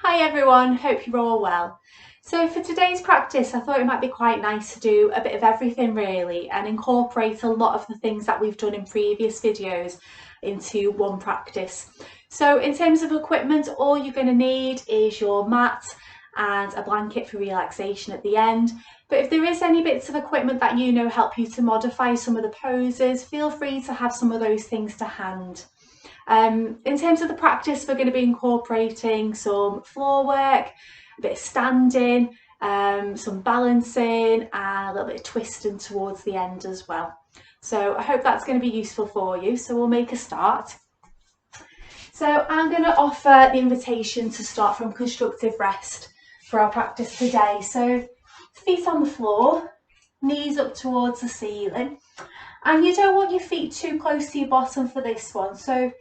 Hi everyone, hope you're all well. So for today's practice, I thought it might be quite nice to do a bit of everything really and incorporate a lot of the things that we've done in previous videos into one practice. So in terms of equipment, all you're going to need is your mat and a blanket for relaxation at the end. But if there is any bits of equipment that you know help you to modify some of the poses, feel free to have some of those things to hand. In terms of the practice, we're going to be incorporating some floor work, a bit of standing, some balancing and a little bit of twisting towards the end as well. So I hope that's going to be useful for you. So we'll make a start. So I'm going to offer the invitation to start from constructive rest for our practice today. So feet on the floor, knees up towards the ceiling. And you don't want your feet too close to your bottom for this one. So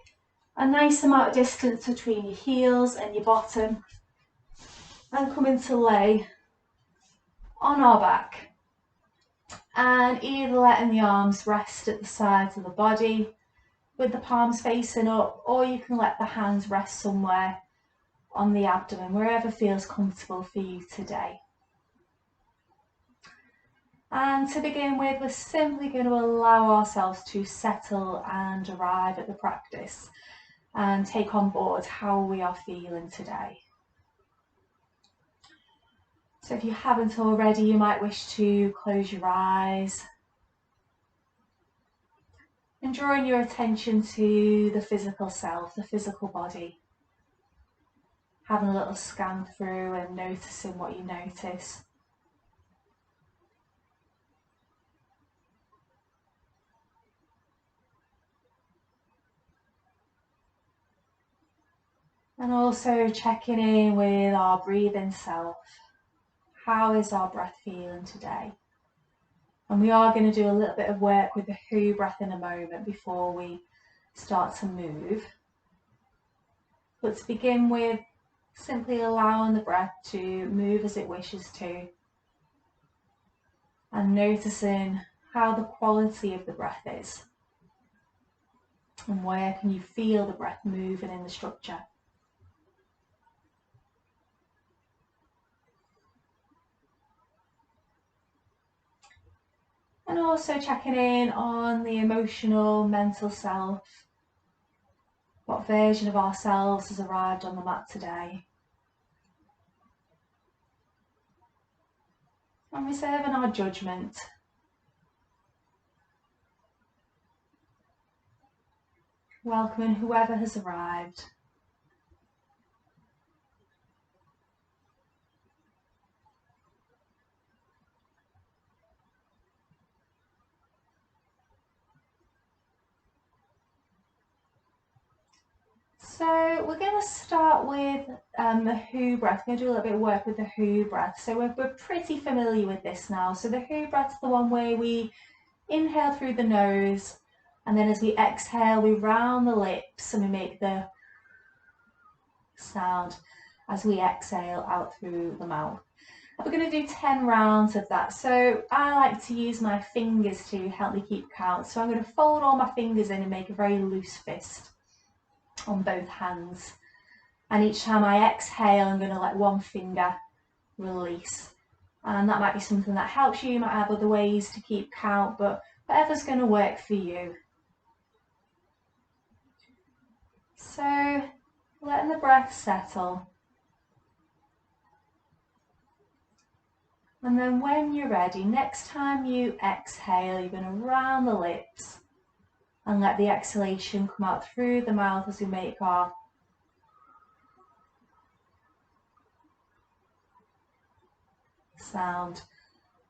a nice amount of distance between your heels and your bottom, and coming to lay on our back and either letting the arms rest at the sides of the body with the palms facing up, or you can let the hands rest somewhere on the abdomen, wherever feels comfortable for you today. And to begin with, we're simply going to allow ourselves to settle and arrive at the practice and take on board how we are feeling today. So if you haven't already, you might wish to close your eyes and drawing your attention to the physical self, the physical body. Having a little scan through and noticing what you notice. And also checking in with our breathing self. How is our breath feeling today? And we are going to do a little bit of work with the Who breath in a moment before we start to move. But to begin with, simply allowing the breath to move as it wishes to. And noticing how the quality of the breath is. And where can you feel the breath moving in the structure. And also checking in on the emotional, mental self. What version of ourselves has arrived on the mat today? And reserving our judgment. Welcoming whoever has arrived. So we're going to start with the Who breath. We're going to do a little bit of work with the Who breath. So we're pretty familiar with this now. So the Who breath is the one where we inhale through the nose, and then as we exhale, we round the lips and we make the sound as we exhale out through the mouth. And we're going to do 10 rounds of that. So I like to use my fingers to help me keep count. So I'm going to fold all my fingers in and make a very loose fist on both hands. And each time I exhale, I'm going to let one finger release. And that might be something that helps you. You might have other ways to keep count, but whatever's going to work for you. So letting the breath settle. And then when you're ready, next time you exhale, you're going to round the lips and let the exhalation come out through the mouth as we make our sound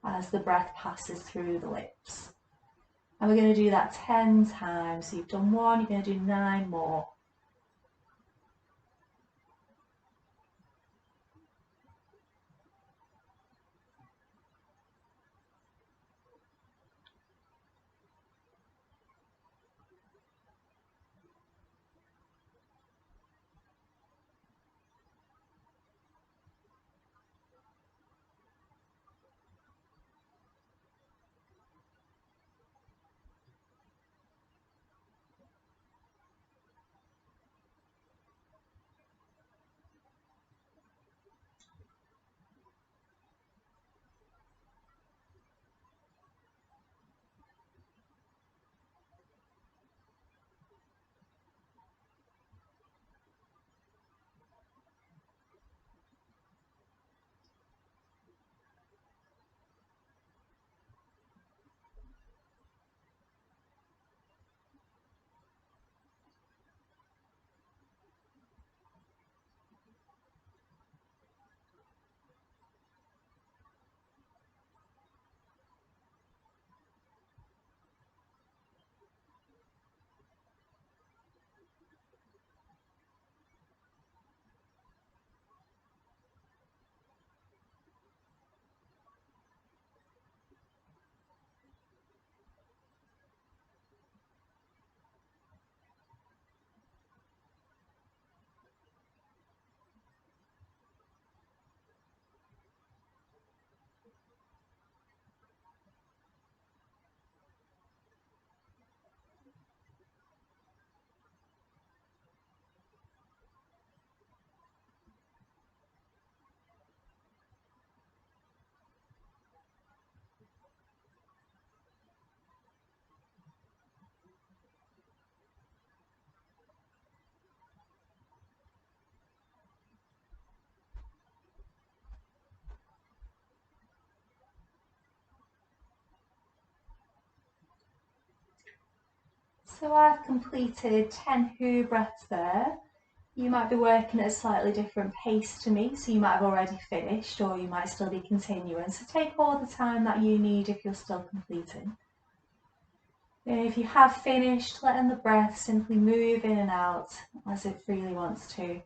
as the breath passes through the lips. And we're going to do that 10 times. So you've done one, you're going to do 9 more. So I've completed 10 WHO breaths there. You might be working at a slightly different pace to me, so you might have already finished or you might still be continuing. So take all the time that you need if you're still completing. If you have finished, letting the breath simply move in and out as it freely wants to.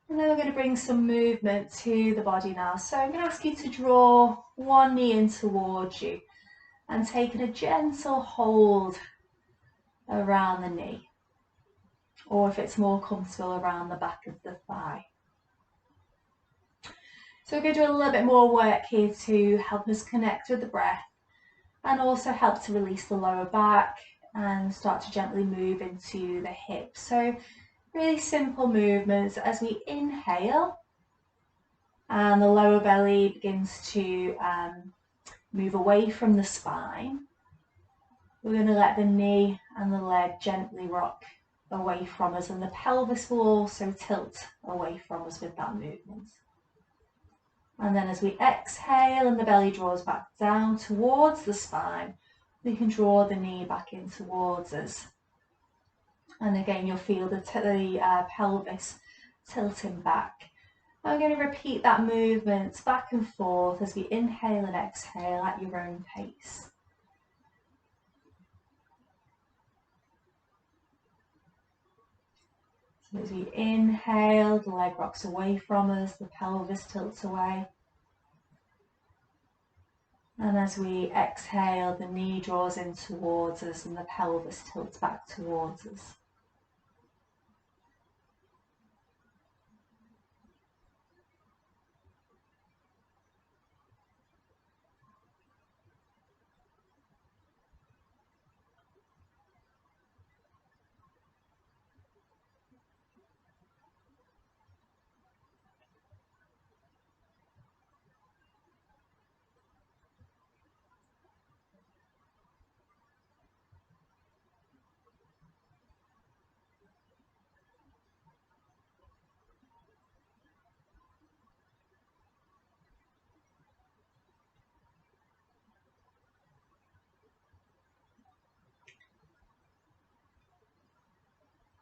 And then we're going to bring some movement to the body now. So I'm going to ask you to draw one knee in towards you and taking a gentle hold around the knee, or if it's more comfortable, around the back of the thigh. So we're going to do a little bit more work here to help us connect with the breath and also help to release the lower back and start to gently move into the hips. So really simple movements as we inhale and the lower belly begins to move away from the spine. We're going to let the knee and the leg gently rock away from us, and the pelvis will also tilt away from us with that movement. And then as we exhale and the belly draws back down towards the spine, we can draw the knee back in towards us. And again, you'll feel the pelvis tilting back. I'm going to repeat that movement back and forth as we inhale and exhale at your own pace. So as we inhale, the leg rocks away from us, the pelvis tilts away. And as we exhale, the knee draws in towards us and the pelvis tilts back towards us.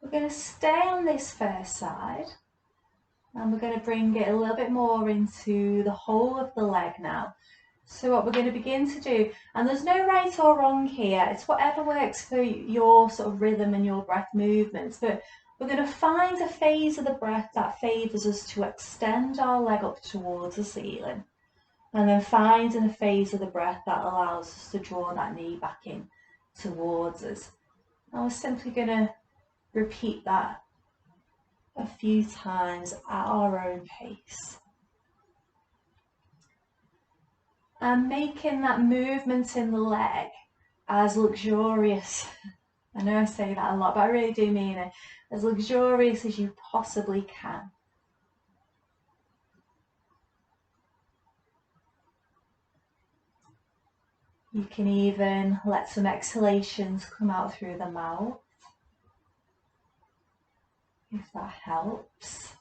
We're going to stay on this first side and we're going to bring it a little bit more into the whole of the leg now. So what we're going to begin to do, and there's no right or wrong here, it's whatever works for your sort of rhythm and your breath movements, but we're going to find a phase of the breath that favours us to extend our leg up towards the ceiling, and then finding a phase of the breath that allows us to draw that knee back in towards us. And we're simply going to repeat that a few times at our own pace. And making that movement in the leg as luxurious, I know I say that a lot, but I really do mean it, as luxurious as you possibly can. You can even let some exhalations come out through the mouth, if that helps.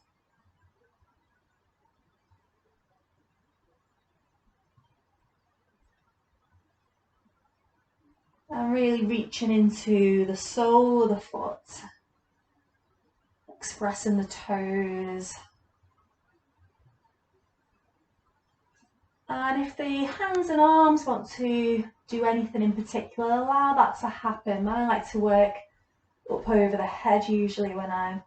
And really reaching into the sole of the foot, expressing the toes. And if the hands and arms want to do anything in particular, allow that to happen. I like to work up over the head usually when I'm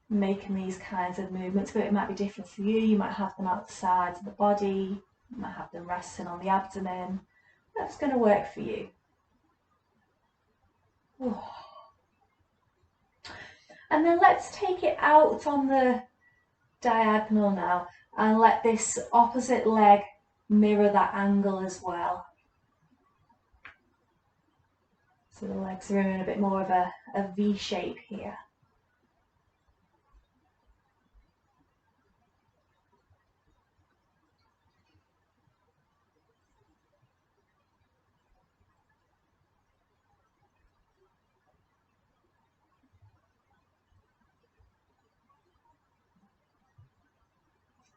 making these kinds of movements, but it might be different for you. You might have them out the sides of the body, you might have them resting on the abdomen. That's going to work for you. And then let's take it out on the diagonal now and let this opposite leg mirror that angle as well. So the legs are in a bit more of a V shape here.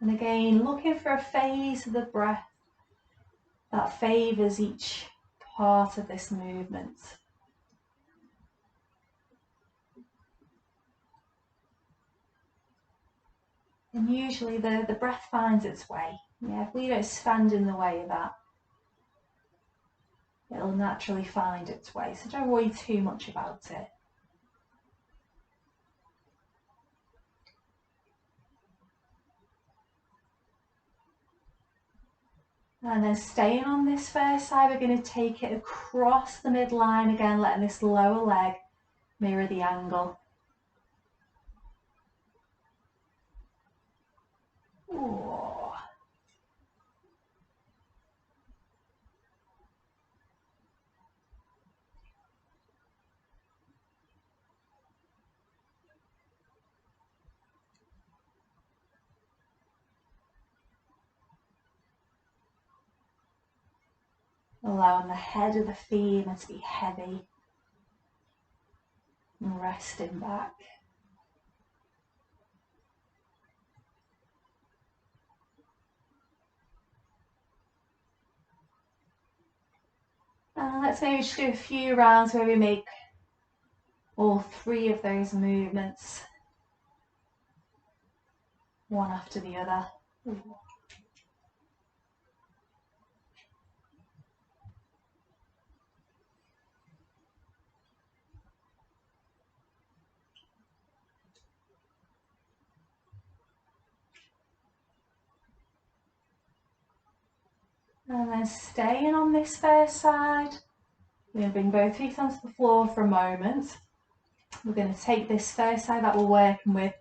And again, looking for a phase of the breath that favours each part of this movement. And usually the breath finds its way. Yeah, if we don't stand in the way of that, it'll naturally find its way. So don't worry too much about it. And then staying on this first side, we're going to take it across the midline again, letting this lower leg mirror the angle. Ooh. Allowing the head of the femur to be heavy and resting back. And let's maybe just do a few rounds where we make all three of those movements, one after the other. Ooh. And then staying on this first side, we're going to bring both feet onto the floor for a moment. We're going to take this first side that we're working with,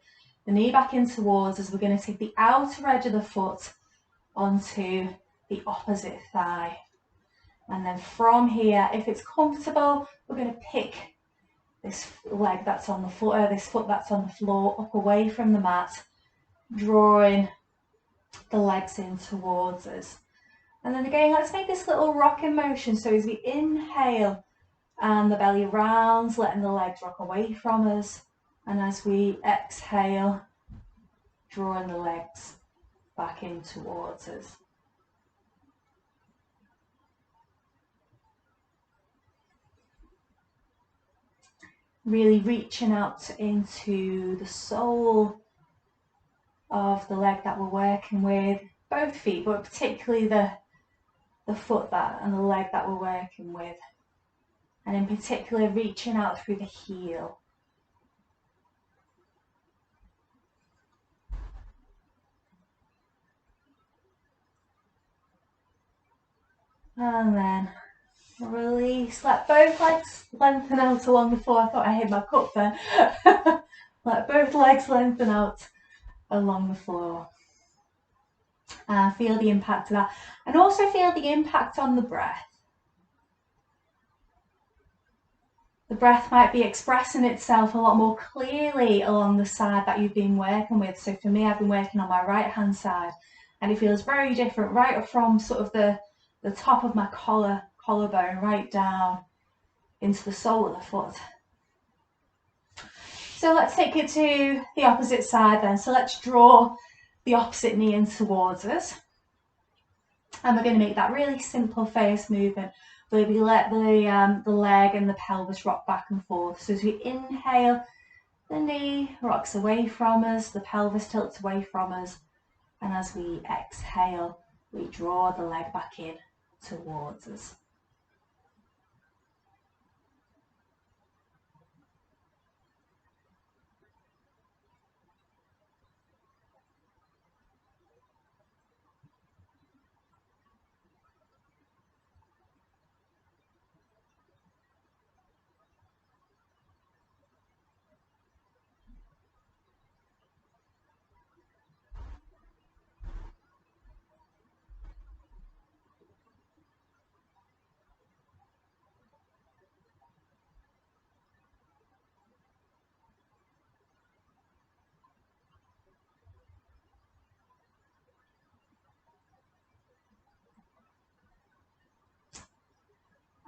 the knee back in towards us. We're going to take the outer edge of the foot onto the opposite thigh. And then from here, if it's comfortable, we're going to pick this leg that's on the floor, this foot that's on the floor up away from the mat, drawing the legs in towards us. And then again, let's make this little rocking motion. So as we inhale and the belly rounds, letting the legs rock away from us. And as we exhale, drawing the legs back in towards us. Really reaching out into the sole of the leg that we're working with, both feet, but particularly the foot that and the leg that we're working with. And in particular, reaching out through the heel. And then release, let both legs lengthen out along the floor. I thought I hit my cup then. Let both legs lengthen out along the floor. Feel the impact of that. And also feel the impact on the breath. The breath might be expressing itself a lot more clearly along the side that you've been working with. So for me, I've been working on my right hand side, and it feels very different right from sort of the top of my collarbone right down into the sole of the foot. So let's take it to the opposite side then. So let's draw the opposite knee in towards us. And we're going to make that really simple first movement where we let the leg and the pelvis rock back and forth. So as we inhale, the knee rocks away from us, the pelvis tilts away from us. And as we exhale, we draw the leg back in towards us.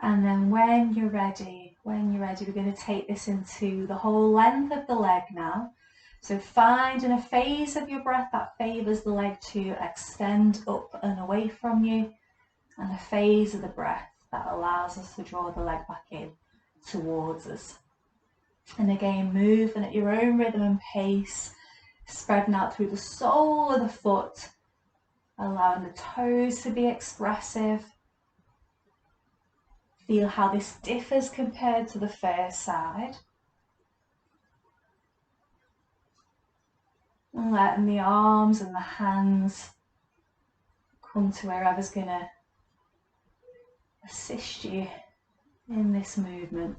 And then when you're ready, we're going to take this into the whole length of the leg now. So finding a phase of your breath that favours the leg to extend up and away from you, and a phase of the breath that allows us to draw the leg back in towards us. And again, moving at your own rhythm and pace, spreading out through the sole of the foot, allowing the toes to be expressive. Feel how this differs compared to the first side. And letting the arms and the hands come to wherever's going to assist you in this movement.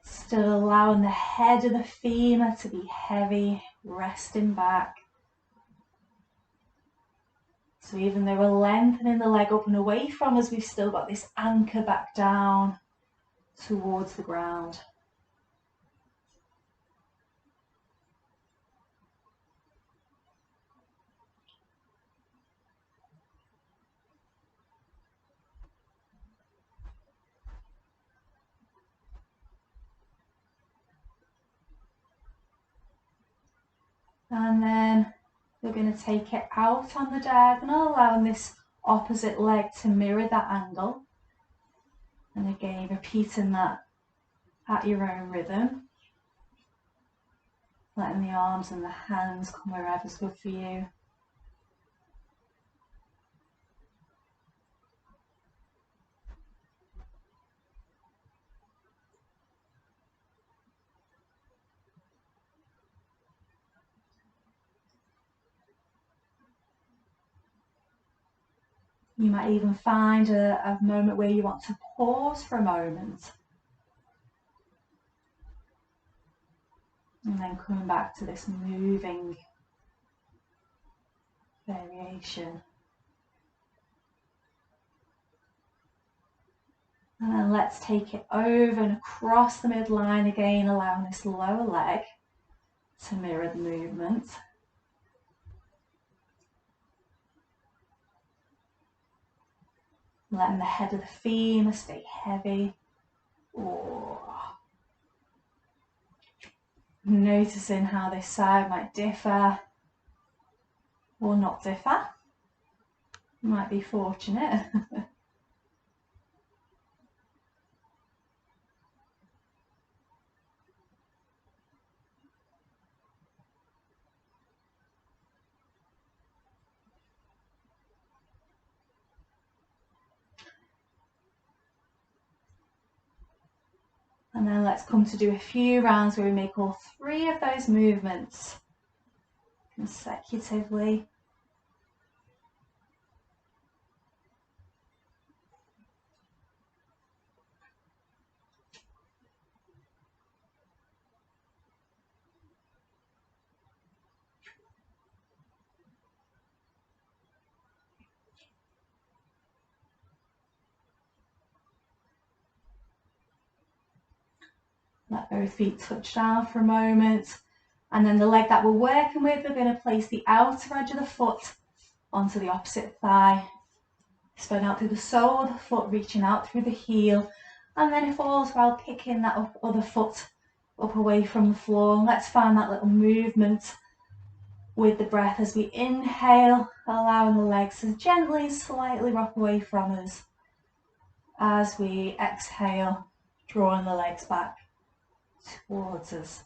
Still allowing the head of the femur to be heavy, resting back. So even though we're lengthening the leg up and away from us, we've still got this anchor back down towards the ground. And then we're going to take it out on the diagonal, allowing this opposite leg to mirror that angle. And again, repeating that at your own rhythm. Letting the arms and the hands come wherever's good for you. You might even find a moment where you want to pause for a moment. And then coming back to this moving variation. And then let's take it over and across the midline again, allowing this lower leg to mirror the movement. Letting the head of the femur stay heavy. Noticing how this side might differ or not differ. Might be fortunate. And then let's come to do a few rounds where we make all three of those movements consecutively. Let both feet touch down for a moment. And then the leg that we're working with, we're going to place the outer edge of the foot onto the opposite thigh. Spread out through the sole of the foot, reaching out through the heel. And then if all's well, picking that other foot up away from the floor. And let's find that little movement with the breath as we inhale, allowing the legs to gently, slightly rock away from us. As we exhale, drawing the legs back towards us.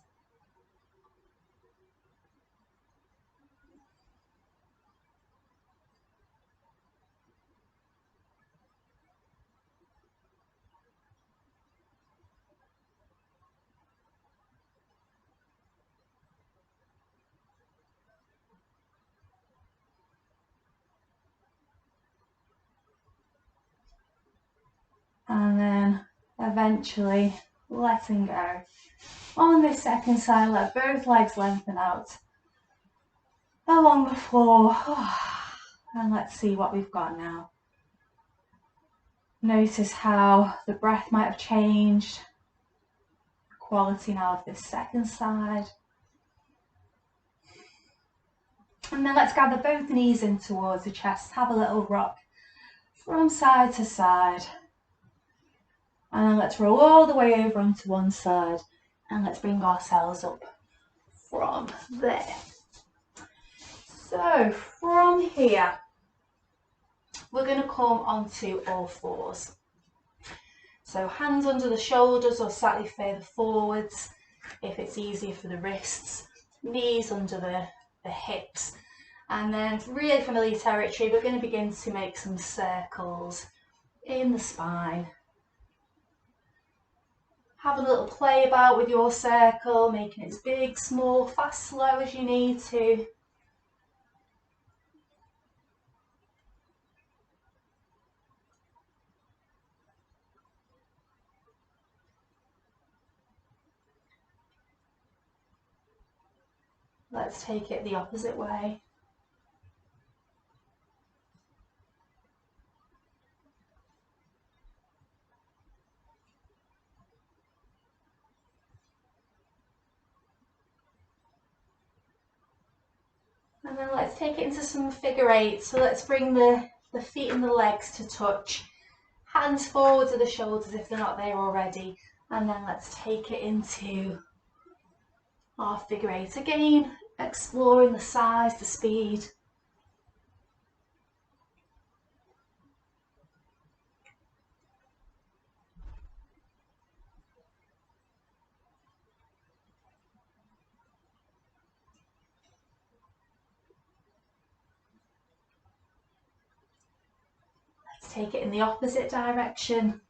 And then eventually letting go. On this second side, let both legs lengthen out along the floor. And let's see what we've got now. Notice how the breath might have changed. Quality now of this second side. And then let's gather both knees in towards the chest, have a little rock from side to side. And then let's roll all the way over onto one side and let's bring ourselves up from there. So from here, we're going to come onto all fours. So hands under the shoulders or slightly further forwards if it's easier for the wrists, knees under the hips. And then really familiar territory, we're going to begin to make some circles in the spine. Have a little play about with your circle, making it as big, small, fast, slow as you need to. Let's take it the opposite way. And then let's take it into some figure eight. So let's bring the feet and the legs to touch. Hands forward to the shoulders if they're not there already. And then let's take it into our figure eight. Again, exploring the size, the speed. Let's take it in the opposite direction.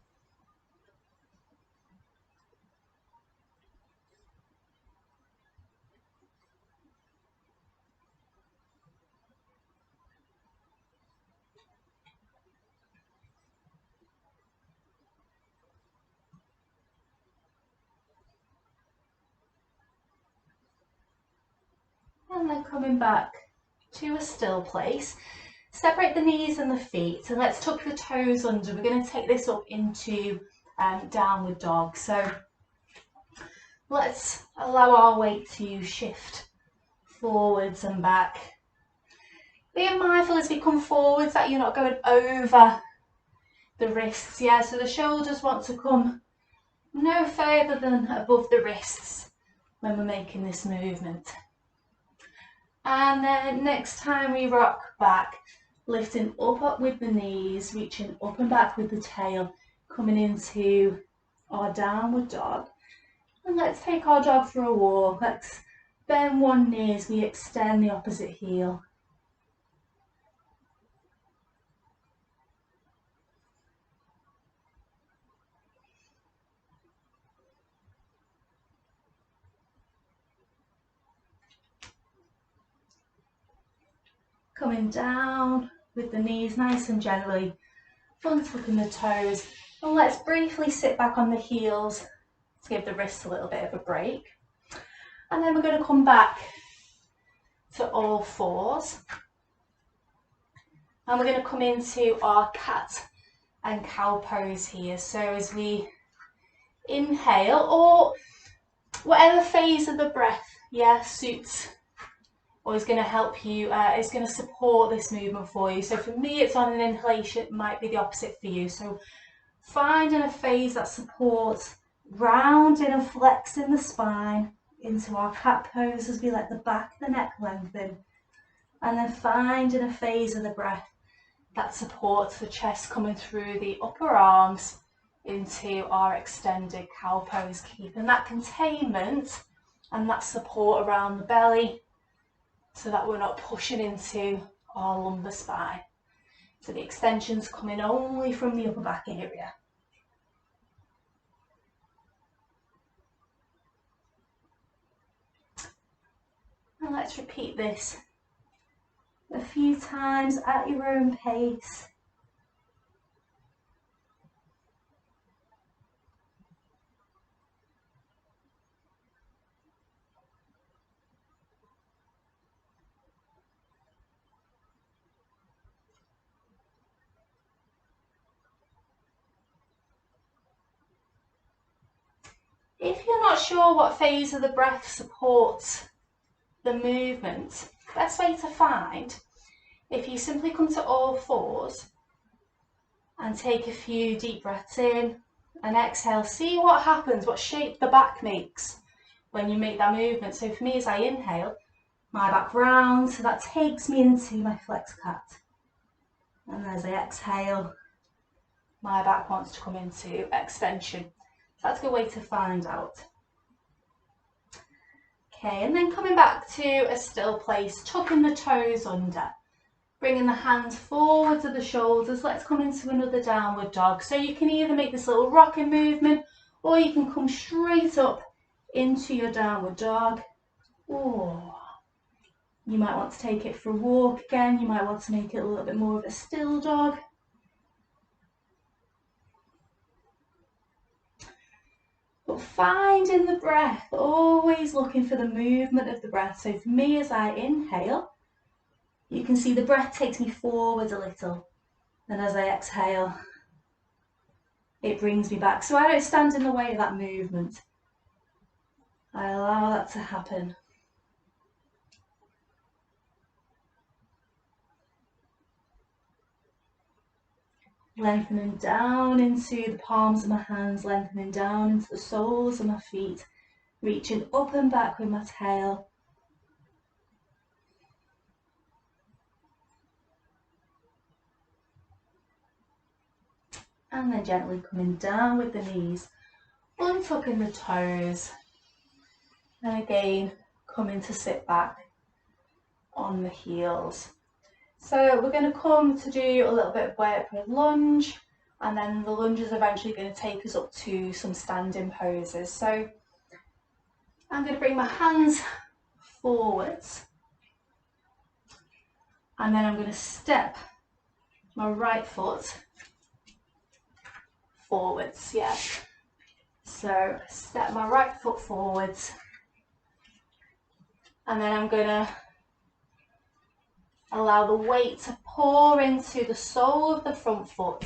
And then coming back to a still place. Separate the knees and the feet and let's tuck the toes under. We're going to take this up into downward dog. So let's allow our weight to shift forwards and back. Being mindful as we come forwards that you're not going over the wrists. Yeah, so the shoulders want to come no further than above the wrists when we're making this movement. And then next time we rock back, lifting up with the knees, reaching up and back with the tail, coming into our downward dog. And let's take our dog for a walk. Let's bend one knee as we extend the opposite heel. Coming down with the knees nice and gently, untucking the toes. And let's briefly sit back on the heels to give the wrists a little bit of a break. And then we're going to come back to all fours. And we're going to come into our cat and cow pose here. So as we inhale, or whatever phase of the breath, suits or is going to help you, is going to support this movement for you. So for me, it's on an inhalation, it might be the opposite for you. So finding a phase that supports rounding and flexing the spine into our cat pose as we let the back of the neck lengthen. And then finding a phase of the breath that supports the chest coming through the upper arms into our extended cow pose, keeping that containment and that support around the belly so that we're not pushing into our lumbar spine. So the extension's coming only from the upper back area. And let's repeat this a few times at your own pace. If you're not sure what phase of the breath supports the movement, best way to find, if you simply come to all fours and take a few deep breaths in and exhale, see what happens, what shape the back makes when you make that movement. So for me, as I inhale, my back round, so that takes me into my flex cat. And as I exhale, my back wants to come into extension. So that's a good way to find out. Okay, and then coming back to a still place, tucking the toes under, bringing the hands forward to the shoulders. Let's come into another downward dog. So you can either make this little rocking movement, or you can come straight up into your downward dog. Or you might want to take it for a walk again. You might want to make it a little bit more of a still dog. But finding the breath, always looking for the movement of the breath. So for me, as I inhale, you can see the breath takes me forward a little. And as I exhale, it brings me back. So I don't stand in the way of that movement. I allow that to happen. Lengthening down into the palms of my hands, lengthening down into the soles of my feet, reaching up and back with my tail. And then gently coming down with the knees, untucking the toes, and again coming to sit back on the heels. So we're going to come to do a little bit of work with lunge, and then the lunge is eventually going to take us up to some standing poses. So I'm going to bring my hands forwards, and then I'm going to step my right foot forwards, yeah. So step my right foot forwards, and then I'm going to allow the weight to pour into the sole of the front foot,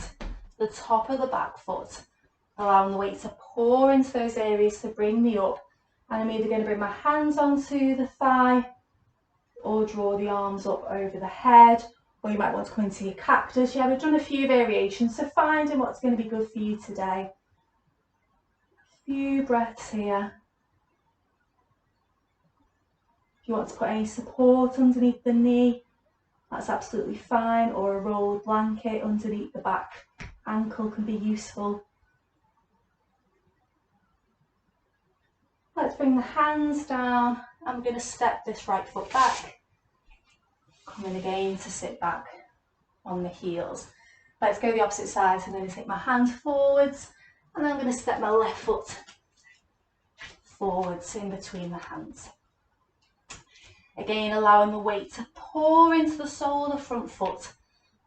the top of the back foot, allowing the weight to pour into those areas to bring me up. And I'm either going to bring my hands onto the thigh or draw the arms up over the head, or you might want to come into your cactus. Yeah, we've done a few variations, so finding what's going to be good for you today. A few breaths here. If you want to put any support underneath the knee, that's absolutely fine, or a rolled blanket underneath the back ankle can be useful. Let's bring the hands down. I'm going to step this right foot back. Coming again to sit back on the heels. Let's go the opposite side. So I'm going to take my hands forwards, and then I'm going to step my left foot forwards in between the hands. Again, allowing the weight to pour into the sole of the front foot,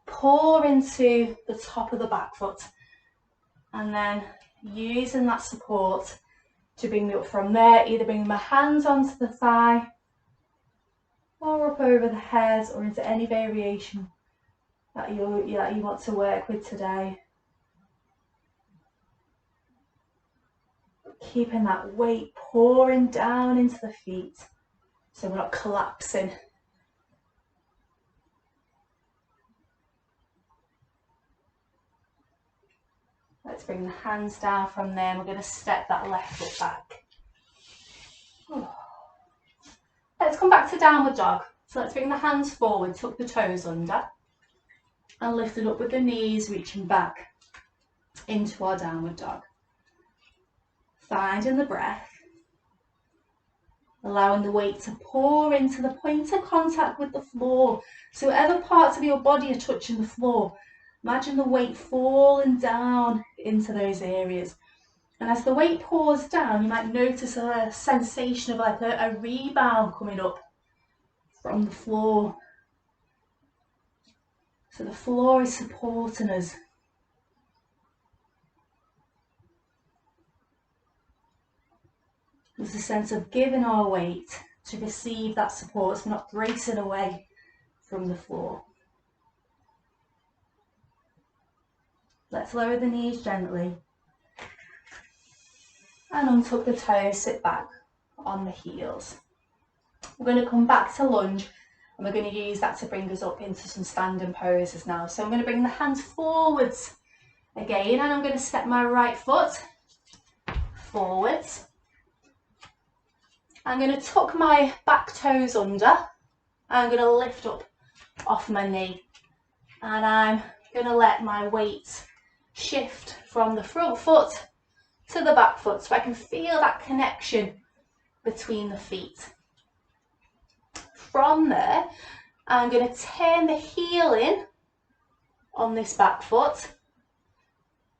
pour into the top of the back foot, and then using that support to bring me up from there, either bringing my hands onto the thigh or up over the head, or into any variation that you want to work with today. Keeping that weight pouring down into the feet, so we're not collapsing. Let's bring the hands down from there, and we're going to step that left foot back. Let's come back to downward dog. So let's bring the hands forward, tuck the toes under, and lift it up with the knees, reaching back into our downward dog. Finding the breath, allowing the weight to pour into the point of contact with the floor. So whatever parts of your body are touching the floor, imagine the weight falling down into those areas. And as the weight pours down, you might notice a sensation of like a rebound coming up from the floor. So the floor is supporting us. There's a sense of giving our weight to receive that support, so we're not bracing away from the floor. Let's lower the knees gently and untuck the toes, sit back on the heels. We're going to come back to lunge, And we're going to use that to bring us up into some standing poses now. So I'm going to bring the hands forwards again, and I'm going to step my right foot forwards. I'm going to tuck my back toes under. I'm going to lift up off my knee, and I'm going to let my weight shift from the front foot to the back foot so I can feel that connection between the feet. From there, I'm going to turn the heel in on this back foot,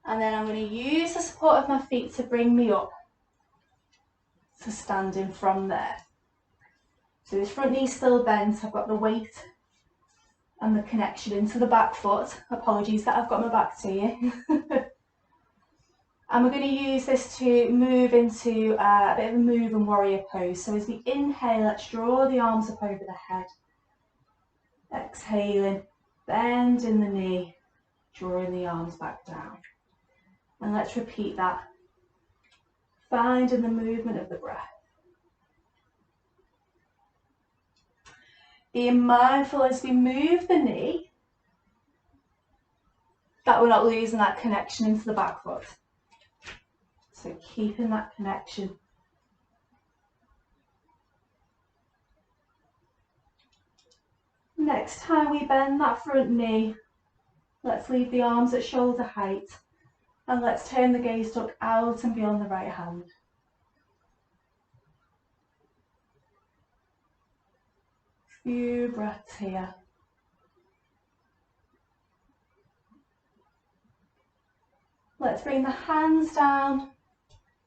and then I'm going to use the support of my feet to bring me up to standing from there. So this front knee's still bent, I've got the weight and the connection into the back foot. Apologies that I've got my back to you. And we're going to use this to move into a bit of a move and warrior pose. So as we inhale, let's draw the arms up over the head. Exhaling, bending the knee, drawing the arms back down. And let's repeat that, finding the movement of the breath. Being mindful as we move the knee that we're not losing that connection into the back foot. So keeping that connection. Next time we bend that front knee, let's leave the arms at shoulder height, and let's turn the gaze duck out and beyond the right hand. Few breaths here. Let's bring the hands down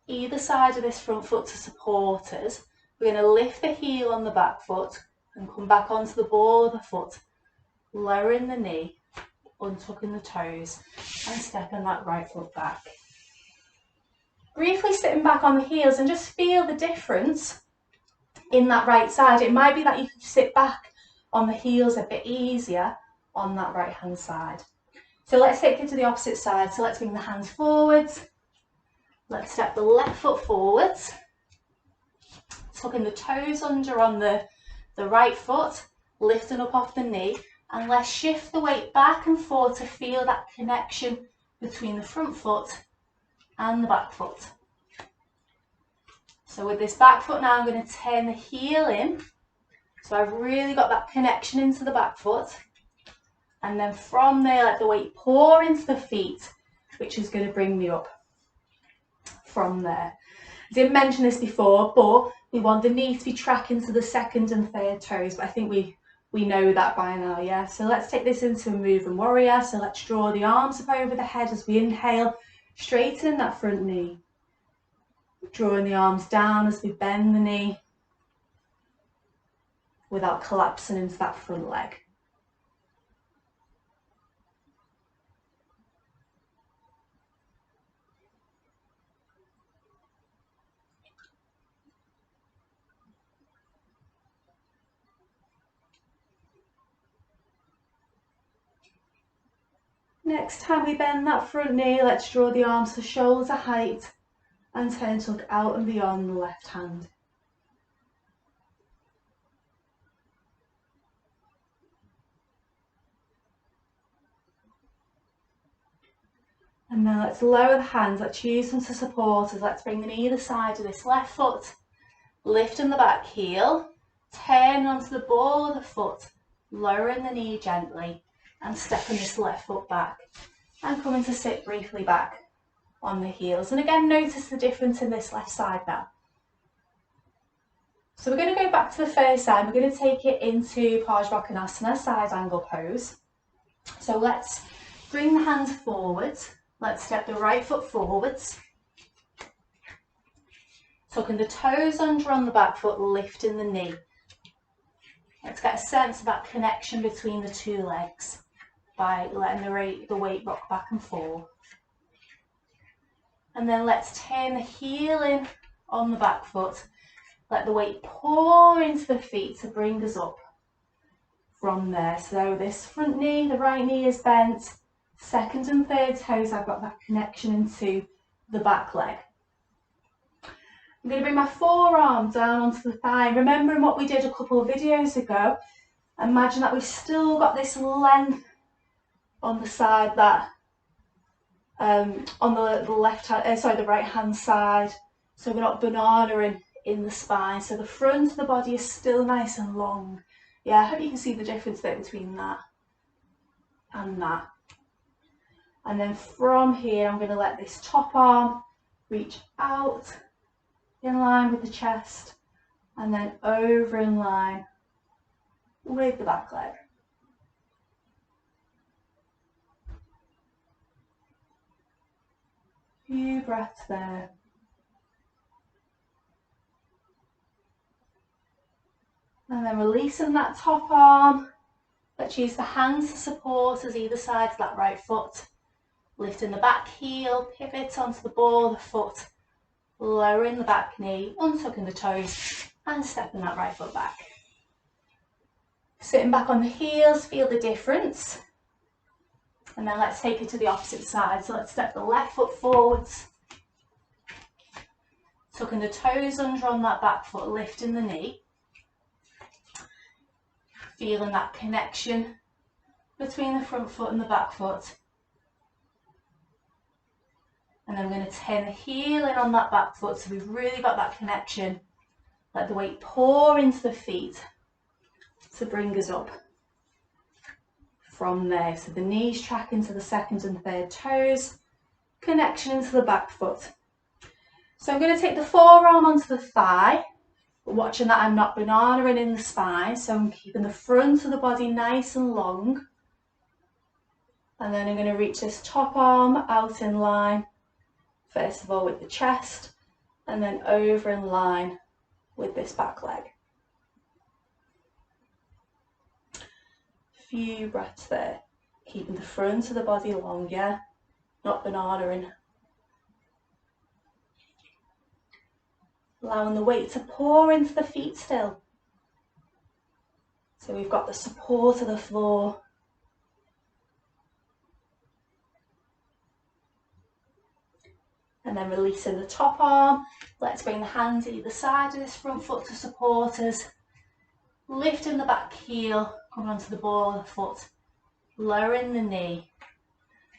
either side of this front foot to support us. We're going to lift the heel on the back foot and come back onto the ball of the foot, lowering the knee, untucking the toes and stepping that right foot back. Briefly sitting back on the heels and just feel the difference in that right side. It might be that you can sit back on the heels a bit easier on that right hand side. So let's take it to the opposite side. So let's bring the hands forwards. Let's step the left foot forwards, tucking the toes under on the right foot, lifting up off the knee, and let's shift the weight back and forth to feel that connection between the front foot and the back foot. So with this back foot now, I'm going to turn the heel in. So I've really got that connection into the back foot. And then from there, let the weight pour into the feet, which is going to bring me up from there. I didn't mention this before, but we want the knee to be tracking to the second and third toes, but I think we know that by now, yeah? So let's take this into a move and warrior. So let's draw the arms up over the head as we inhale, straighten that front knee. Drawing the arms down as we bend the knee without collapsing into that front leg. Next time we bend that front knee, let's draw the arms to shoulder height and turn to look out and beyond the left hand. And then let's lower the hands, let's use them to support us. Let's bring them either side of this left foot, lifting the back heel, turn onto the ball of the foot, lowering the knee gently and stepping this left foot back and coming to sit briefly back on the heels. And again, notice the difference in this left side now. So we're going to go back to the first side. We're going to take it into Parsvakonasana, side angle pose. So let's bring the hands forwards. Let's step the right foot forwards. Tucking the toes under on the back foot, lifting the knee. Let's get a sense of that connection between the two legs by letting the weight rock back and forth. And then let's turn the heel in on the back foot. Let the weight pour into the feet to bring us up from there. So this front knee, the right knee is bent. Second and third toes, I've got that connection into the back leg. I'm going to bring my forearm down onto the thigh. Remembering what we did a couple of videos ago, Imagine that we've still got this length on the side that, on the left hand, sorry, the right hand side. So we're not banana in the spine. So the front of the body is still nice and long. Yeah, I hope you can see the difference there between that and that. And then from here, I'm going to let this top arm reach out in line with the chest and then over in line with the back leg. Few breaths there. And then releasing that top arm. Let's use the hands to support as either side of that right foot. Lifting the back heel, pivot onto the ball of the foot, lowering the back knee, untucking the toes and stepping that right foot back. Sitting back on the heels, feel the difference. And then let's take it to the opposite side. So let's step the left foot forwards, tucking the toes under on that back foot, lifting the knee. Feeling that connection between the front foot and the back foot. And then we're going to turn the heel in on that back foot so we've really got that connection. Let the weight pour into the feet to bring us up from there. So the knees tracking to the second and third toes, connection into the back foot. So I'm going to take the forearm onto the thigh, but watching that I'm not banana-ing in the spine, so I'm keeping the front of the body nice and long. And then I'm going to reach this top arm out in line, first of all with the chest, and then over in line with this back leg. Few breaths there, keeping the front of the body long, yeah, not banana-ing. Allowing the weight to pour into the feet still. So we've got the support of the floor. And then releasing the top arm. Let's bring the hands either side of this front foot to support us. Lifting the back heel, coming onto the ball of the foot. Lowering the knee.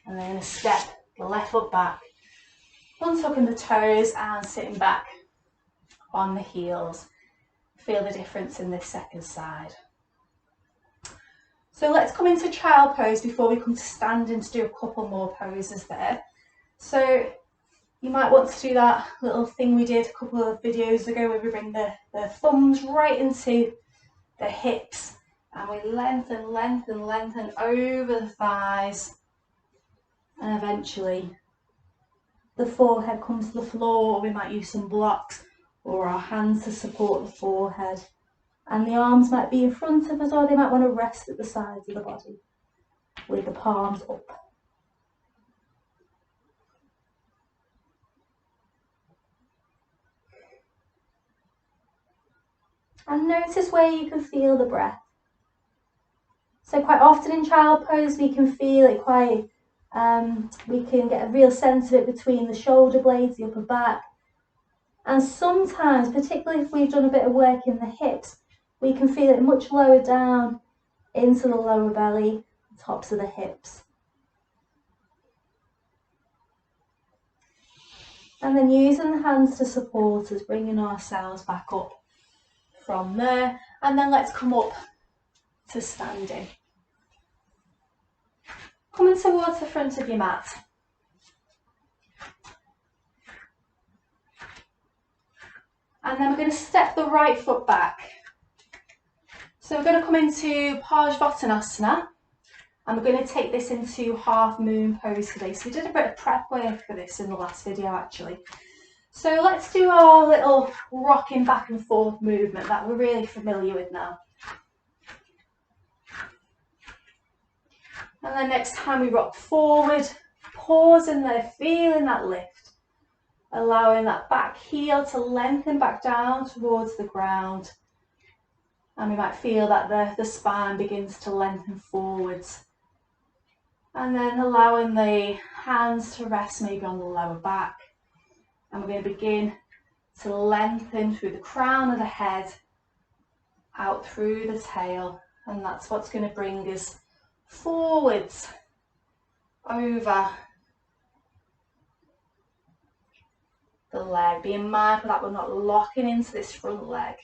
And then step the left foot back. Untucking the toes and sitting back on the heels. Feel the difference in this second side. So let's come into child pose before we come to standing to do a couple more poses there. So you might want to do that little thing we did a couple of videos ago where we bring the thumbs right into the hips and we lengthen over the thighs, and eventually the forehead comes to the floor, or we might use some blocks or our hands to support the forehead. And the arms might be in front of us, or they might want to rest at the sides of the body with the palms up. And notice where you can feel the breath. So quite often in child pose we can feel it quite, we can get a real sense of it between the shoulder blades, the upper back. And sometimes, particularly if we've done a bit of work in the hips, we can feel it much lower down into the lower belly, tops of the hips. And then using the hands to support us, bringing ourselves back up from there. And then let's come up to standing. Coming towards the front of your mat. And then we're going to step the right foot back. So we're going to come into Parsvottanasana, and we're going to take this into half moon pose today. So we did a bit of prep work for this in the last video actually. So let's do our little rocking back and forth movement that we're really familiar with now. And then next time we rock forward, pause in there, feeling that lift. Allowing that back heel to lengthen back down towards the ground. And we might feel that the spine begins to lengthen forwards. And then allowing the hands to rest maybe on the lower back. And we're going to begin to lengthen through the crown of the head, out through the tail And that's what's going to bring us forwards over the leg. Being mindful that we're not locking into this front leg.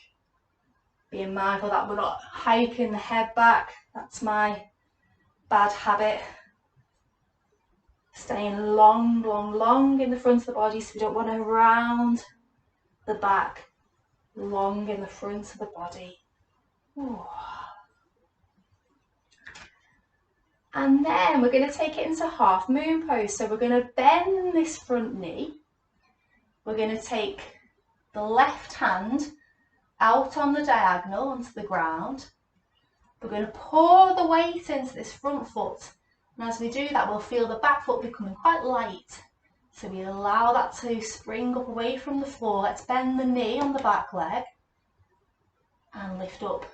Being mindful that we're not hiking the head back. That's my bad habit. Staying long, long, long in the front of the body, so we don't want to round the back. Long in the front of the body. Ooh. And then we're going to take it into half moon pose. So we're going to bend this front knee. We're going to take the left hand out on the diagonal onto the ground. We're going to pour the weight into this front foot. And as we do that, we'll feel the back foot becoming quite light. So we allow that to spring up away from the floor. Let's bend the knee on the back leg and lift up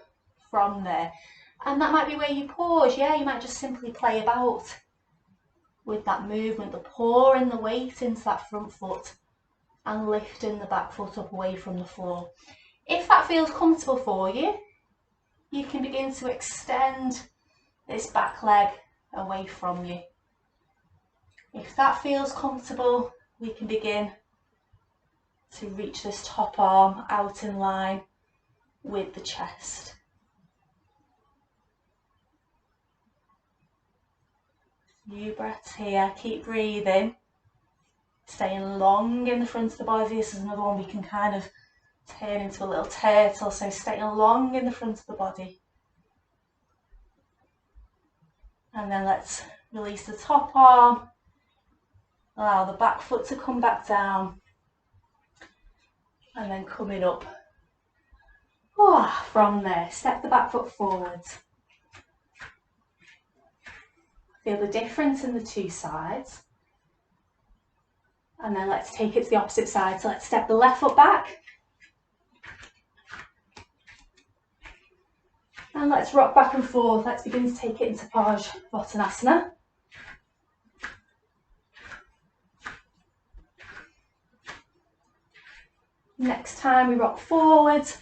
from there. And that might be where you pause. Yeah, you might just simply play about with that movement, the pouring the weight into that front foot and lifting the back foot up away from the floor. If that feels comfortable for you, you can begin to extend this back leg away from you. If that feels comfortable, we can begin to reach this top arm out in line with the chest. Few breaths here, keep breathing. Staying long in the front of the body. This is another one we can kind of turn into a little turtle, so staying long in the front of the body. And then let's release the top arm. Allow the back foot to come back down. And then coming up. From there, step the back foot forwards. Feel the difference in the two sides. And then let's take it to the opposite side. So let's step the left foot back. And let's rock back and forth. Let's begin to take it into Parsvanottanasana. Next time we rock forwards,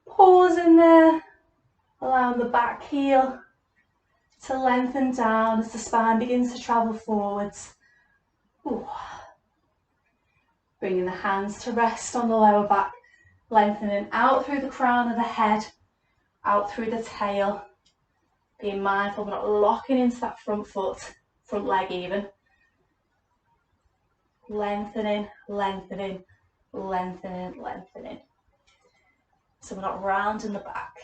pause in there, allowing the back heel to lengthen down as the spine begins to travel forwards. Ooh. Bringing the hands to rest on the lower back, lengthening out through the crown of the head, out through the tail. Being mindful we're not locking into that front foot, front leg even. Lengthening, lengthening, lengthening, lengthening. So we're not rounding the back.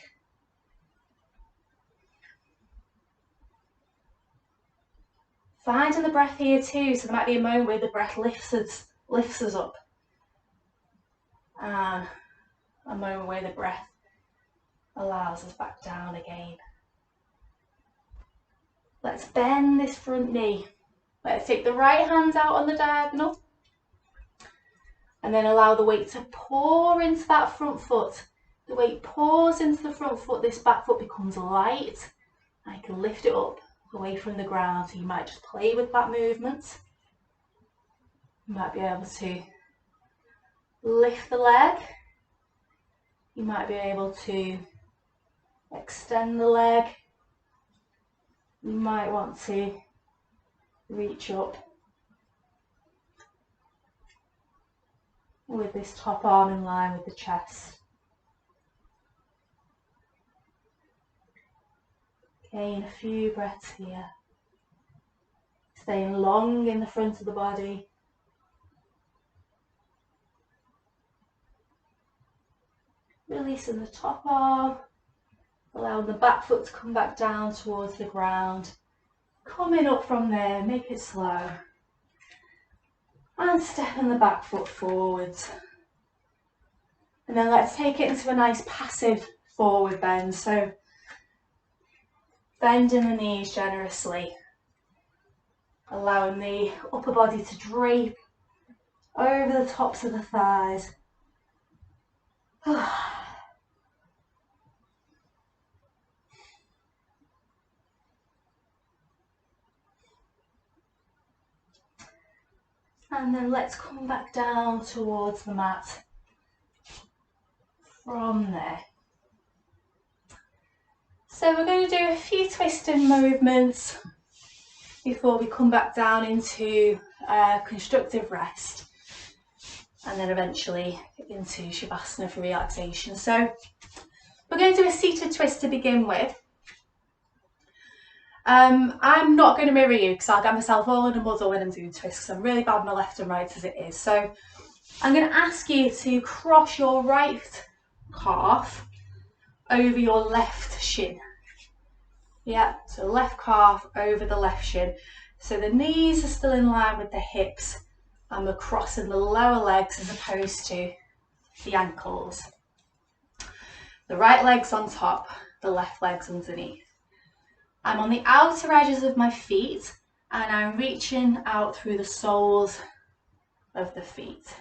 Finding the breath here too, so there might be a moment where the breath lifts us up. And a moment where the breath allows us back down again. Let's bend this front knee. Let's take the right hand out on the diagonal. And then allow the weight to pour into that front foot. The weight pours into the front foot, this back foot becomes light. I can lift it up away from the ground. So you might just play with that movement. You might be able to lift the leg. You might be able to extend the leg. You might want to reach up with this top arm in line with the chest. Again, a few breaths here. Staying long in the front of the body. Releasing the top arm, allowing the back foot to come back down towards the ground. Coming up from there, make it slow. And stepping the back foot forwards. And then let's take it into a nice passive forward bend. So bending the knees generously, allowing the upper body to drape over the tops of the thighs. And then let's come back down towards the mat from there. So we're going to do a few twisting movements before we come back down into constructive rest, and then eventually into Shavasana for relaxation. So we're going to do a seated twist to begin with. I'm not going to mirror you because I'll get myself all in a muddle when I'm doing twists because I'm really bad on my left and right as it is. So I'm going to ask you to cross your right calf over your left shin. Yeah, so left calf over the left shin. So the knees are still in line with the hips and we're crossing the lower legs as opposed to the ankles. The right leg's on top, the left leg's underneath. I'm on the outer edges of my feet and I'm reaching out through the soles of the feet.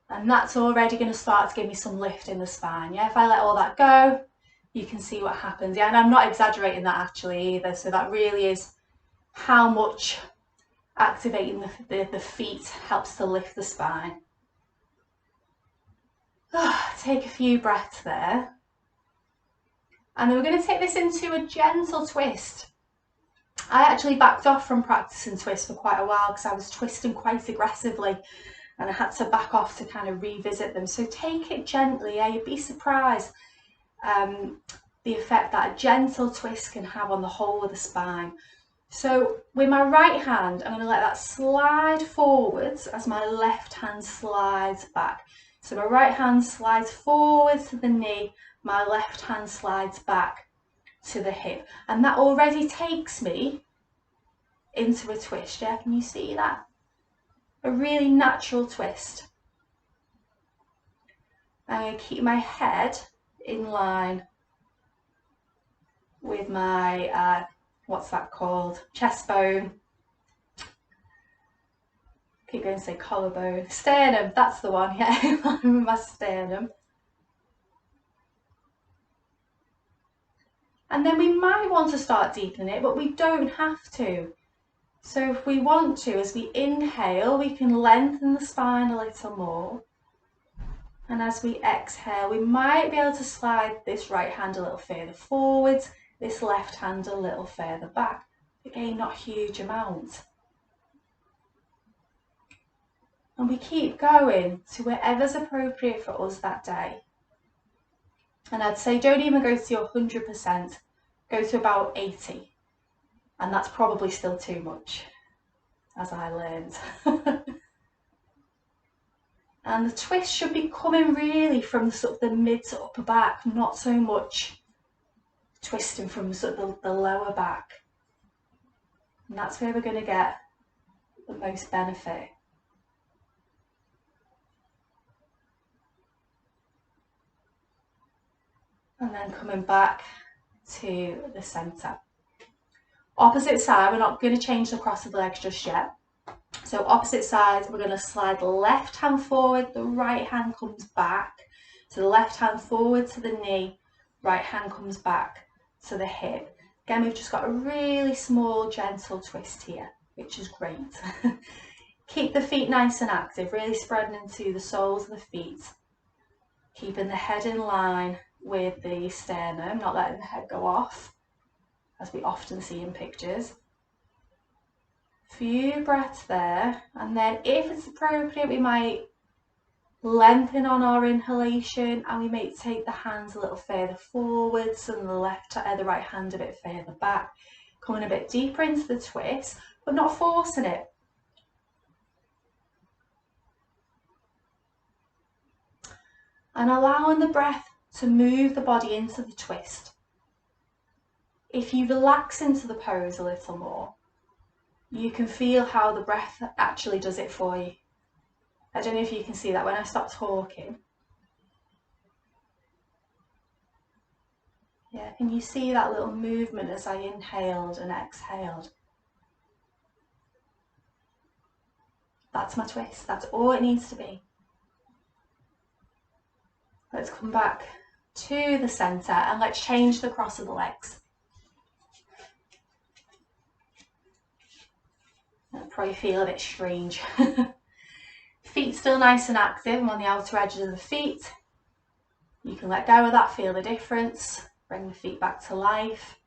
And that's already going to start to give me some lift in the spine. Yeah, if I let all that go, you can see what happens. Yeah, and I'm not exaggerating that actually either. So that really is how much activating the feet helps to lift the spine. Take a few breaths there. And then we're going to take this into a gentle twist. I actually backed off from practicing twists for quite a while because I was twisting quite aggressively and I had to back off to kind of revisit them. So take it gently. Yeah, you'd be surprised the effect that a gentle twist can have on the whole of the spine. So with my right hand, I'm going to let that slide forwards as my left hand slides back. So my right hand slides forwards to the knee, my left hand slides back to the hip. And that already takes me into a twist. Yeah, can you see that? A really natural twist. I'm going to keep my head in line with my, what's that called? Chest bone. Keep going to say collarbone. Sternum, that's the one, yeah, my sternum. And then we might want to start deepening it, but we don't have to. So if we want to, as we inhale, we can lengthen the spine a little more. And as we exhale, we might be able to slide this right hand a little further forwards, this left hand a little further back. Again, not a huge amount. And we keep going to wherever's appropriate for us that day. And I'd say don't even go to your 100%, go to about 80. And that's probably still too much, as I learned. And the twist should be coming really from sort of the mid to upper back, not so much twisting from sort of the lower back. And that's where we're going to get the most benefit. And then coming back to the centre. Opposite side, we're not going to change the cross of the legs just yet. So opposite side, we're going to slide the left hand forward, the right hand comes back. So the left hand forward to the knee, right hand comes back to the hip. Again, we've just got a really small, gentle twist here, which is great. Keep the feet nice and active, really spreading into the soles of the feet. Keeping the head in line with the sternum, not letting the head go off, as we often see in pictures. Few breaths there, and then if it's appropriate, we might lengthen on our inhalation and we may take the hands a little further forwards and the right hand a bit further back, coming a bit deeper into the twist, but not forcing it. And allowing the breath to move the body into the twist. If you relax into the pose a little more, you can feel how the breath actually does it for you. I don't know if you can see that when I stop talking. Yeah, can you see that little movement as I inhaled and exhaled? That's my twist, that's all it needs to be. Let's come back to the centre and let's change the cross of the legs. That'll probably feel a bit strange. Feet still nice and active. I'm on the outer edges of the feet. You can let go of that, feel the difference. bring the feet back to life.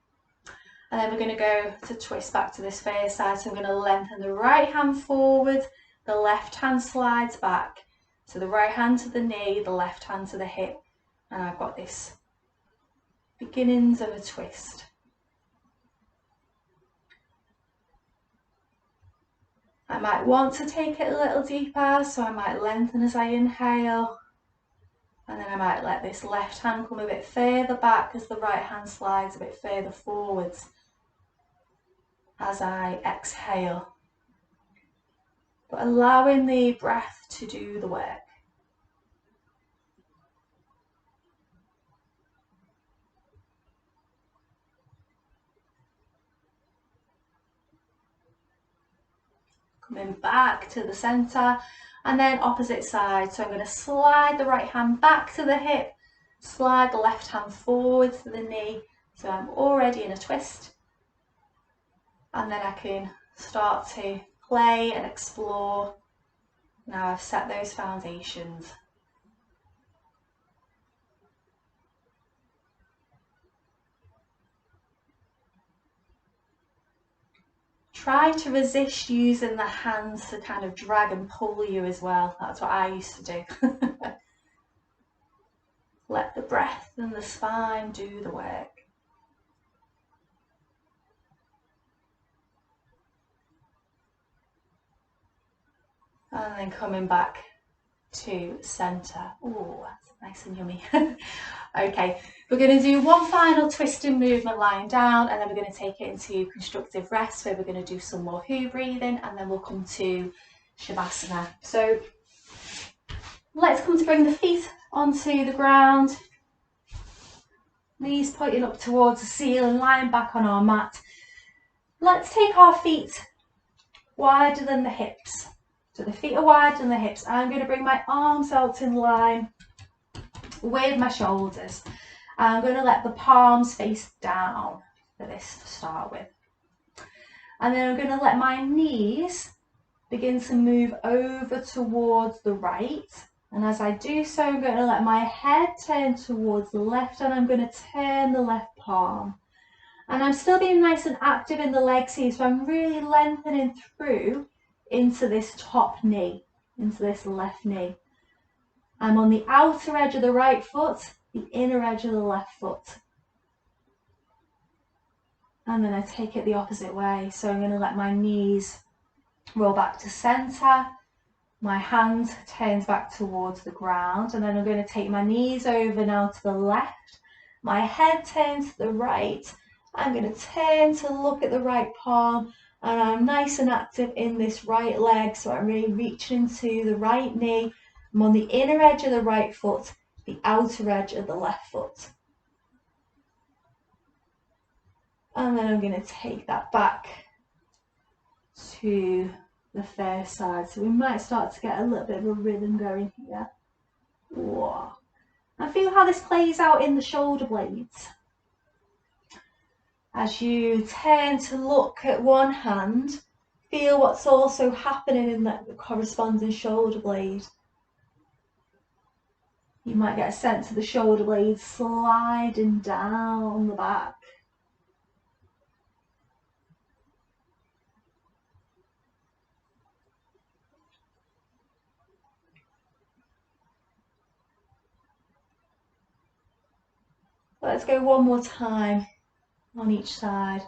And then we're going to go to twist back to this first side. So I'm going to lengthen the right hand forward, the left hand slides back. So the right hand to the knee, the left hand to the hip. And I've got this beginnings of a twist. I might want to take it a little deeper, so I might lengthen as I inhale. And then I might let this left hand come a bit further back as the right hand slides a bit further forwards as I exhale. But allowing the breath to do the work. Coming back to the centre, and then opposite side. So I'm going to slide the right hand back to the hip, slide the left hand forward to the knee. So I'm already in a twist. And then I can start to play and explore. Now I've set those foundations. Try to resist using the hands to kind of drag and pull you as well. That's what I used to do. Let the breath and the spine do the work. And then coming back to centre. Oh, that's nice and yummy. Okay, we're going to do one final twisting movement lying down, and then we're going to take it into constructive rest where we're going to do some more Hu breathing, and then we'll come to Shavasana. So let's come to bring the feet onto the ground. Knees pointing up towards the ceiling, lying back on our mat. Let's take our feet wider than the hips. So the feet are wider than the hips. I'm going to bring my arms out in line with my shoulders. I'm going to let the palms face down for this to start with. And then I'm going to let my knees begin to move over towards the right. And as I do so, I'm going to let my head turn towards the left, and I'm going to turn the left palm. And I'm still being nice and active in the legs here, so I'm really lengthening through into this top knee, into this left knee. I'm on the outer edge of the right foot, the inner edge of the left foot. And then I take it the opposite way. So I'm going to let my knees roll back to centre. My hand turns back towards the ground. And then I'm going to take my knees over now to the left. My head turns to the right. I'm going to turn to look at the right palm. And I'm nice and active in this right leg. So I'm really reaching into the right knee. I'm on the inner edge of the right foot, the outer edge of the left foot. And then I'm going to take that back to the first side. So we might start to get a little bit of a rhythm going here. Whoa. And feel how this plays out in the shoulder blades. As you turn to look at one hand, feel what's also happening in the corresponding shoulder blade. You might get a sense of the shoulder blades sliding down the back. Let's go one more time on each side.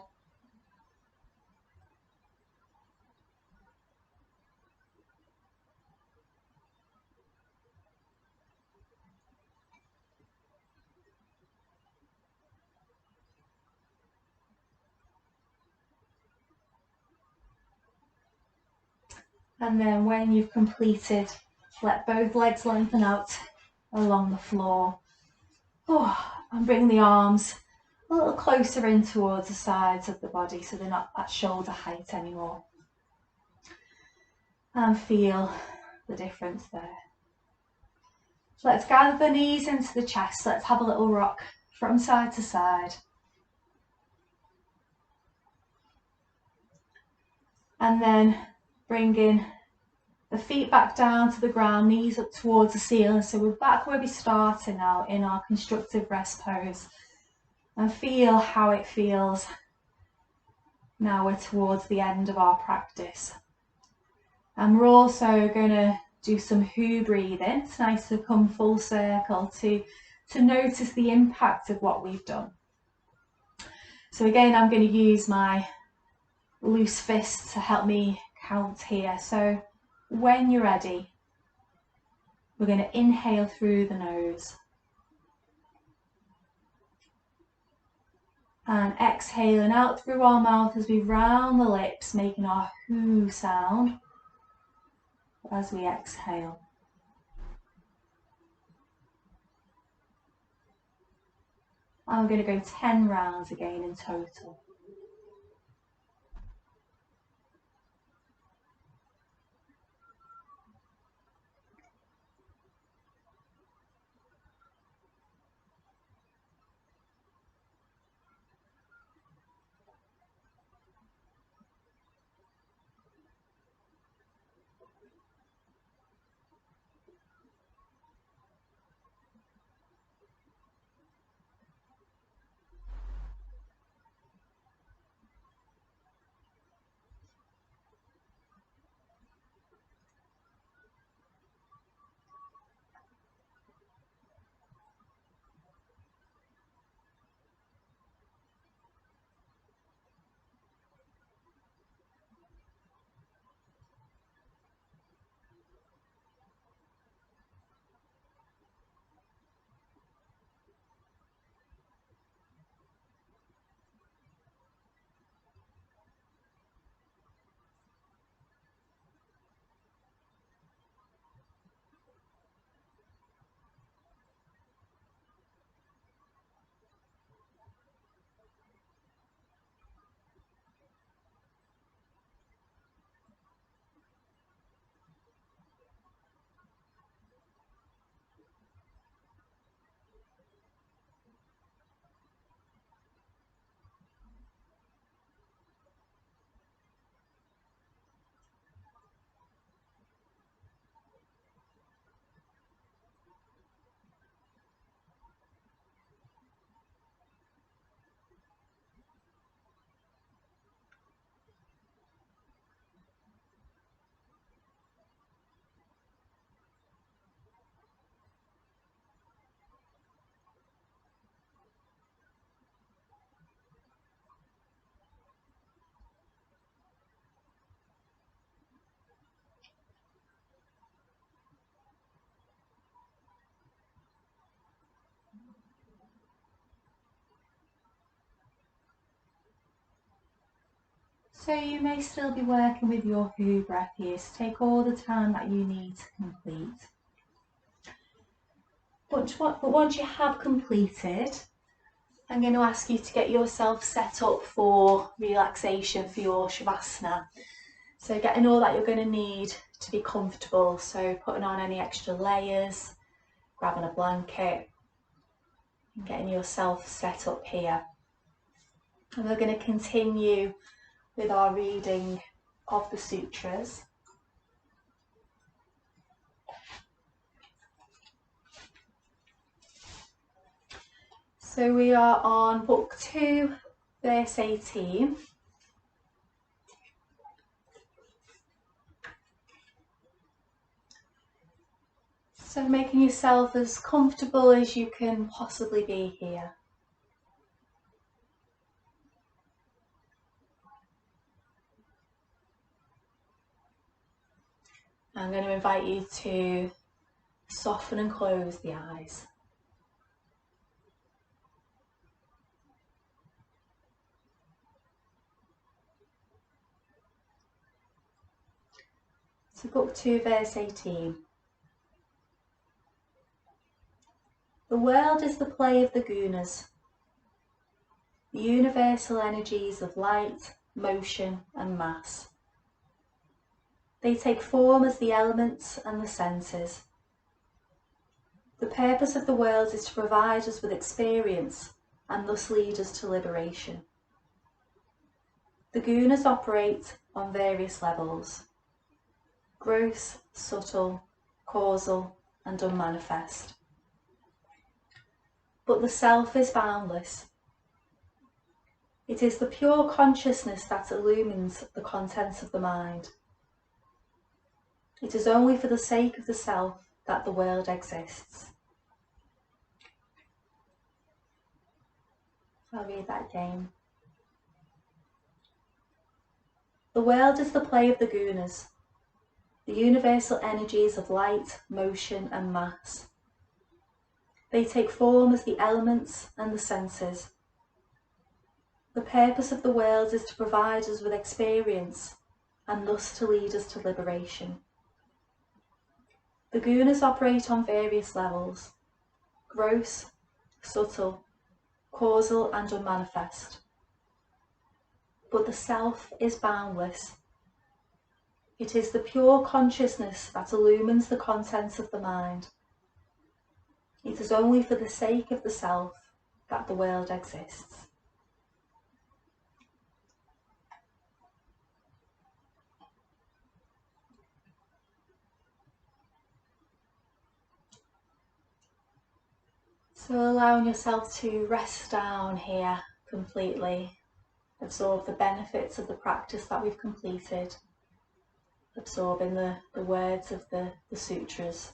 And then when you've completed, let both legs lengthen out along the floor. Oh, and bring the arms a little closer in towards the sides of the body so they're not at shoulder height anymore. And feel the difference there. Let's gather the knees into the chest. Let's have a little rock from side to side. And then bringing the feet back down to the ground, knees up towards the ceiling. So we're back where we started now in our constructive rest pose. and feel how it feels now we're towards the end of our practice. And we're also going to do some who breathing. It's nice to come full circle to notice the impact of what we've done. So again, I'm going to use my loose fist to help me count here. So when you're ready, we're going to inhale through the nose and exhaling out through our mouth as we round the lips, making our who sound as we exhale. And we're going to go 10 rounds again in total. So you may still be working with your who breath here, so take all the time that you need to complete. But once you have completed, I'm going to ask you to get yourself set up for relaxation for your Shavasana. So getting all that you're going to need to be comfortable, so putting on any extra layers, grabbing a blanket, and getting yourself set up here. And we're going to continue with our reading of the sutras. So we are on book 2, verse 18. So making yourself as comfortable as you can possibly be here. I'm going to invite you to soften and close the eyes. So book 2, verse 18. The world is the play of the gunas, the universal energies of light, motion and mass. They take form as the elements and the senses. The purpose of the world is to provide us with experience and thus lead us to liberation. The gunas operate on various levels: gross, subtle, causal and unmanifest. But the self is boundless, It is the pure consciousness that illumines the contents of the mind. It is only for the sake of the self that the world exists. I'll read that again. The world is the play of the gunas, the universal energies of light, motion and mass. They take form as the elements and the senses. The purpose of the world is to provide us with experience and thus to lead us to liberation. The gunas operate on various levels: gross, subtle, causal and unmanifest. But the self is boundless. It is the pure consciousness that illumines the contents of the mind. It is only for the sake of the self that the world exists. So allowing yourself to rest down here completely, absorb the benefits of the practice that we've completed, absorbing the words of the sutras.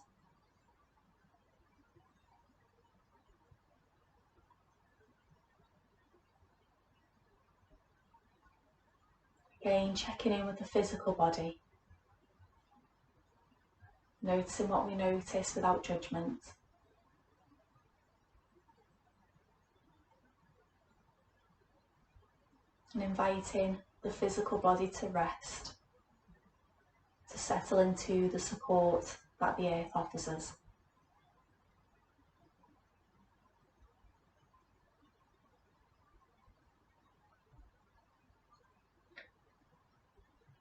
Again, checking in with the physical body, noticing what we notice without judgment. And inviting the physical body to rest, to settle into the support that the earth offers us.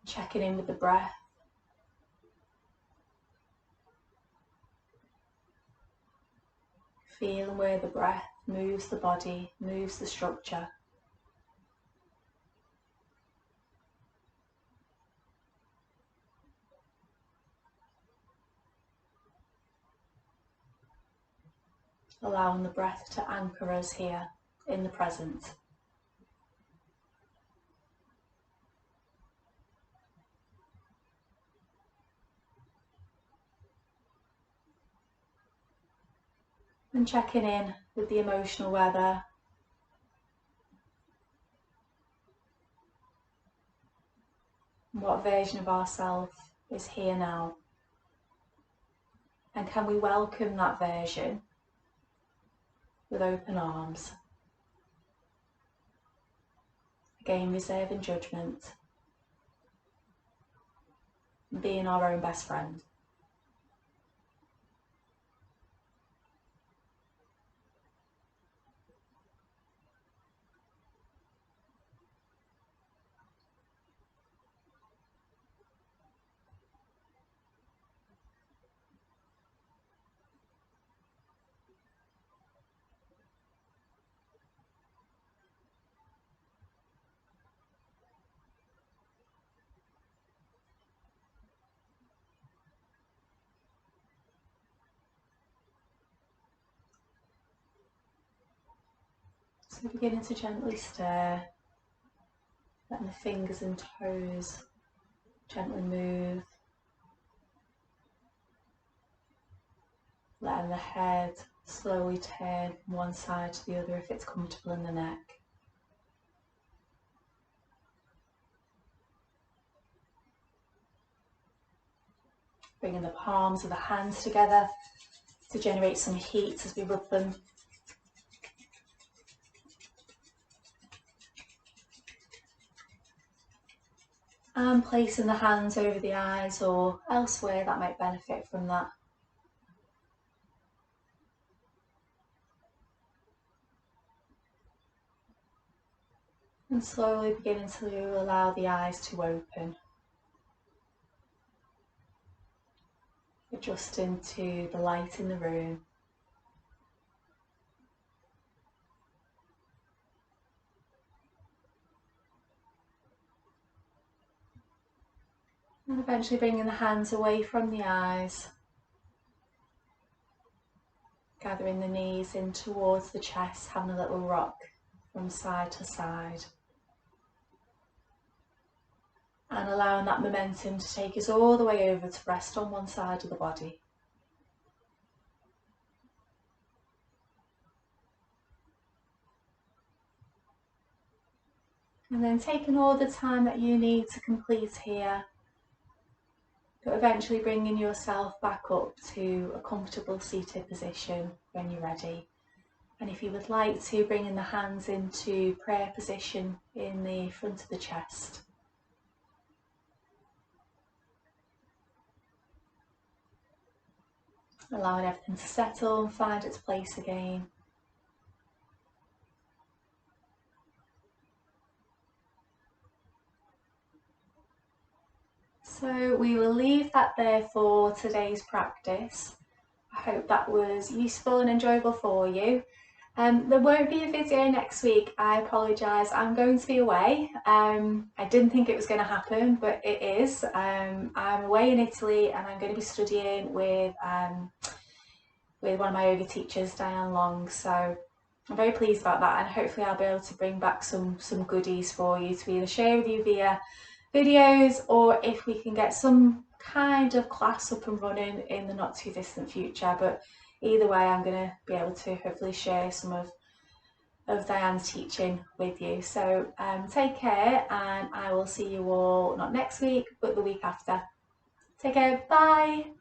Checking in with the breath. Feeling where the breath moves the body, moves the structure. Allowing the breath to anchor us here in the present. And checking in with the emotional weather. What version of ourselves is here now? And can we welcome that version with open arms? Again, reserving judgment, and being our own best friend. So beginning to gently stir, letting the fingers and toes gently move, letting the head slowly turn from one side to the other if it's comfortable in the neck. Bringing the palms of the hands together to generate some heat as we rub them. And placing the hands over the eyes or elsewhere that might benefit from that. And slowly beginning to allow the eyes to open. Adjusting to the light in the room. And eventually bringing the hands away from the eyes. Gathering the knees in towards the chest, having a little rock from side to side. and allowing that momentum to take us all the way over to rest on one side of the body. And then taking all the time that you need to complete here, but eventually bringing yourself back up to a comfortable seated position when you're ready. And if you would like to, bringing the hands into prayer position in the front of the chest. Allowing everything to settle and find its place again. So we will leave that there for today's practice. I hope that was useful and enjoyable for you. There won't be a video next week, I apologise, I'm going to be away. I didn't think it was going to happen, but it is. I'm away in Italy and I'm going to be studying with one of my yoga teachers, Diane Long, so I'm very pleased about that, and hopefully I'll be able to bring back some goodies for you to either share with you via videos, or if we can get some kind of class up and running in the not too distant future. But either way, I'm going to be able to hopefully share some of Diane's teaching with you. So take care, and I will see you all not next week but the week after. Take care, bye.